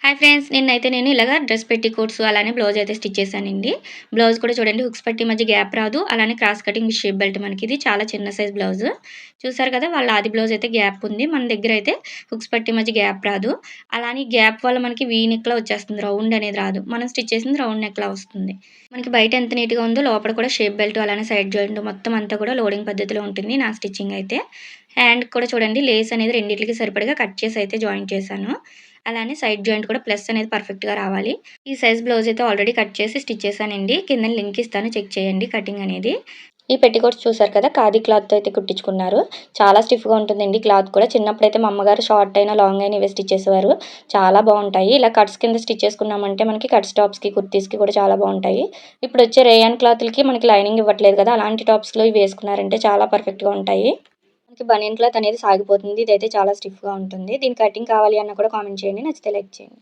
Hi friends. నేను ఇలాగా dress petticoats అలానే బ్లౌజ్ అయితే స్టిచ్ చేశానండి. బ్లౌజ్ కూడా చూడండి హుక్స్ పట్టి మధ్య గ్యాప్ రాదు. అలానే cross cutting with shape belt మనకిది చాలా చిన్న సైజ్ బ్లౌజ్. చూసారు కదా! వాళ్ళ ఆది బ్లౌజ్ అయితే గ్యాప్ ఉంది. మన దగ్గర అయితే హుక్స్ పట్టి మధ్య గ్యాప్ రాదు. అలానే గ్యాప్ వల్ల మనకి వీ నెక్‌లా వచ్చేస్తుంది. రౌండ్ అనేది రాదు. మనం స్టిచ్ చేసింది రౌండ్ నెక్‌లా వస్తుంది. మనకి బయట ఎంత నీట్‌గా ఉందో లోపల కూడా షేప్ బెల్ట్ అలానే సైడ్ జాయింట్ మొత్తం అంతా కూడా లోడింగ్ పద్ధతిలో ఉంటుంది నా స్టిచ్చింగ్ అయితే. హ్యాండ్‌కి కూడా చూడండి లేస్ అనేది రెండిట్లకి సరిపడగా కట్ చేసి అయితే జాయింట్ చేశాను. అలానే సైడ్ జాయింట్ కూడా ప్లస్ అనేది పర్ఫెక్ట్‌గా రావాలి. ఈ సైజ్ బ్లౌజ్ అయితే ఆల్రెడీ కట్ చేసి స్టిచ్ చేశానండి. కిందన లింక్ ఇస్తాను చెక్ చేయండి కటింగ్ అనేది. ఈ పెట్టికోట్స్ చూసారు కదా! ఖాదీ క్లాత్‌తో అయితే కుట్టించుకున్నారు. చాలా స్టిఫ్‌గా ఉంటుందండి క్లాత్ కూడా. చిన్నప్పుడైతే మా అమ్మగారు షార్ట్ అయినా, లాంగ్ అయినా ఇవే స్టిచ్ చేసేవారు. చాలా బావుంటాయి. ఇలా కట్స్ కింద స్టిచ్ చేసుకున్నామంటే మనకి కట్స్ టాప్స్‌కి, కుర్తీస్‌కి కూడా చాలా బావుంటాయి. ఇప్పుడొచ్చే రేయాన్ క్లాతులకి మనకి లైనింగ్ ఇవ్వట్లేదు కదా! అలాంటి టాప్స్‌లో ఇవి వేసుకున్నారంటే చాలా పర్ఫెక్ట్‌గా ఉంటాయి. మనకి బనియన్ క్లాత్ అనేది సాగిపోతుంది. ఇదైతే చాలా స్టిఫ్‌గా ఉంటుంది. దీని కటింగ్ కావాలి అన్నా కూడా కామెంట్ చేయండి. నచ్చితే లైక్ చేయండి.